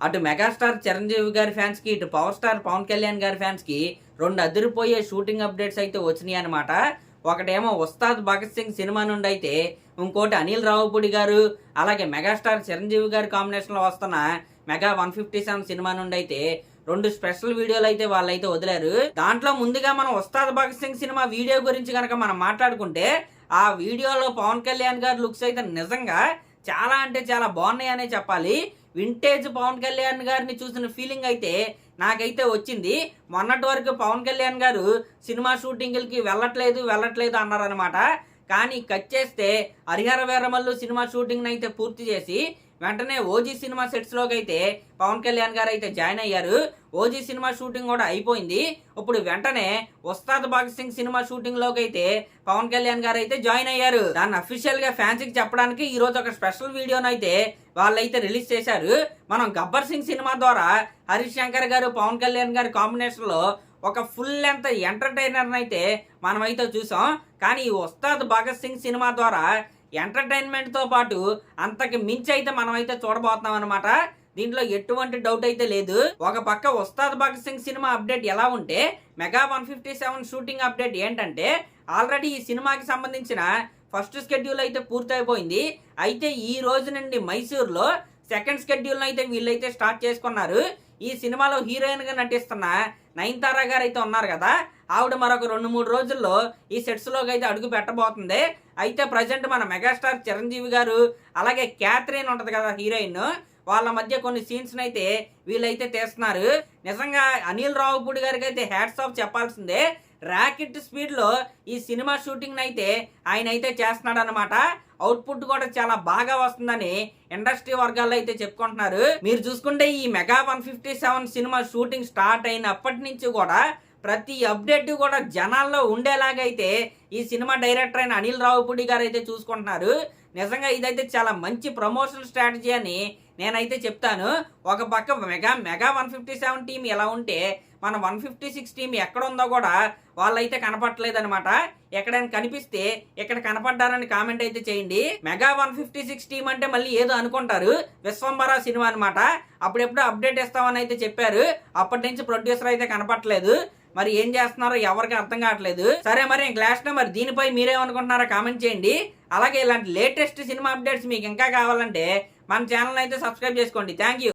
అటు మెగాస్టార్ చిరంజీవి గారి ఫ్యాన్స్ కి, ఇటు పవర్ స్టార్ పవన్ కళ్యాణ్ గారి ఫ్యాన్స్ కి రెండు అదిరిపోయే షూటింగ్ అప్డేట్స్ అయితే వచ్చినాయి అనమాట. ఒకటేమో ఉస్తాద్ భగత్ సింగ్ సినిమా నుండి అయితే, ఇంకోటి అనిల్ రావుపూడి గారు అలాగే మెగాస్టార్ చిరంజీవి గారి కాంబినేషన్ లో వస్తున్న మెగా 157 సినిమా నుండి అయితే రెండు స్పెషల్ వీడియోలు అయితే వాళ్ళైతే వదిలారు. దాంట్లో ముందుగా మనం ఉస్తాద్ భగత్ సింగ్ సినిమా వీడియో గురించి కనుక మనం మాట్లాడుకుంటే, ఆ వీడియోలో పవన్ కళ్యాణ్ గారి లుక్స్ అయితే నిజంగా చాలా అంటే చాలా బాగున్నాయి అనే చెప్పాలి. వింటేజ్ పవన్ కళ్యాణ్ గారిని చూసిన ఫీలింగ్ అయితే నాకైతే వచ్చింది. మొన్నటి వరకు పవన్ కళ్యాణ్ గారు సినిమా షూటింగ్లకి వెళ్ళట్లేదు అన్నారనమాట. కానీ కట్ చేస్తే హరిహర వీరమల్లు సినిమా షూటింగ్ అయితే పూర్తి చేసి వెంటనే ఓజీ సినిమా సెట్స్ లోకి అయితే పవన్ కళ్యాణ్ గారు అయితే జాయిన్ అయ్యారు. ఓజీ సినిమా షూటింగ్ కూడా అయిపోయింది. ఇప్పుడు వెంటనే ఉస్తాద్ భగత్ సింగ్ సినిమా షూటింగ్ లోకి అయితే పవన్ కళ్యాణ్ గారు అయితే జాయిన్ అయ్యారు. దాన్ని అఫీషియల్ గా ఫ్యాన్స్ కి చెప్పడానికి ఈ రోజు ఒక స్పెషల్ వీడియోను అయితే వాళ్ళైతే రిలీజ్ చేశారు. మనం గబ్బర్ సింగ్ సినిమా ద్వారా హరీష్ శంకర్ గారు పవన్ కళ్యాణ్ గారి కాంబినేషన్ లో ఒక ఫుల్ లెంత్ ఎంటర్టైనర్ అయితే మనమైతే చూసాం. కానీ ఈ ఉస్తాద్ భగత్ సింగ్ సినిమా ద్వారా ఎంటర్టైన్మెంట్ తో పాటు అంతకు మించి అయితే మనం అయితే చూడబోతున్నాం అనమాట. దీంట్లో ఎటువంటి డౌట్ అయితే లేదు. ఒక పక్క ఉస్తాద్ భగత్ సింగ్ సినిమా అప్డేట్ ఎలా ఉంటే, మెగా 157 షూటింగ్ అప్డేట్ ఏంటంటే, ఆల్రెడీ ఈ సినిమాకి సంబంధించిన ఫస్ట్ షెడ్యూల్ అయితే పూర్తయిపోయింది. అయితే ఈ రోజు నుండి మైసూర్లో సెకండ్ షెడ్యూల్ అయితే వీళ్ళైతే స్టార్ట్ చేసుకున్నారు. ఈ సినిమాలో హీరోయిన్ గా నటిస్తున్న నయనతార గారు అయితే ఉన్నారు కదా, ఆవిడ మరొక 2-3 రోజుల్లో ఈ సెట్స్ లోకి అయితే అడుగు పెట్టబోతుంది. అయితే ప్రజెంట్ మన మెగాస్టార్ చిరంజీవి గారు అలాగే క్యాథరిన్ ఉంటది కదా హీరోయిన్, వాళ్ళ మధ్య కొన్ని సీన్స్ అయితే వీళ్ళైతే తీస్తున్నారు. నిజంగా అనిల్ రావుపూడి గారికి అయితే హ్యాట్స్ ఆఫ్ చెప్పాల్సిందే. ర్యాకెట్ స్పీడ్ లో ఈ సినిమా షూటింగ్ అయితే ఆయన అయితే చేస్తున్నాడు అనమాట. అవుట్పుట్ కూడా చాలా బాగా వస్తుందని ఇండస్ట్రీ వర్గాల్లో అయితే చెప్పుకుంటున్నారు. మీరు చూసుకుంటే ఈ మెగా 157 సినిమా షూటింగ్ స్టార్ట్ అయినప్పటి నుంచి కూడా ప్రతి అప్డేట్ కూడా జనాల్లో ఉండేలాగైతే ఈ సినిమా డైరెక్టర్ అయిన అనిల్ రావుపూడి గారు అయితే చూసుకుంటున్నారు. నిజంగా ఇదైతే చాలా మంచి ప్రమోషన్ స్ట్రాటజీ అని నేనైతే చెప్తాను. ఒక పక్క మెగా 157 టీం ఎలా ఉంటే, మన 156 టీం ఎక్కడ ఉందో కూడా వాళ్ళైతే కనపడలేదు అనమాట. ఎక్కడైనా కనిపిస్తే ఇక్కడ కనపడ్డారని కామెంట్ అయితే చేయండి. మెగా 156 టీం అంటే మళ్ళీ ఏదో అనుకుంటారు, విశ్వంబర సినిమా అనమాట. అప్పుడెప్పుడు అప్డేట్ ఇస్తామని అయితే చెప్పారు. అప్పటి నుంచి ప్రొడ్యూసర్ అయితే కనపడలేదు. మరి ఏం చేస్తున్నారో ఎవరికి అర్థం కావట్లేదు. సరే, మరి లాస్ట్ మరి దీనిపై మీరేమనుకుంటున్నారో కామెంట్ చేయండి. అలాగే ఇలాంటి లేటెస్ట్ సినిమా అప్డేట్స్ మీకు ఇంకా కావాలంటే మన ఛానల్ అయితే సబ్స్క్రైబ్ చేసుకోండి. Thank you.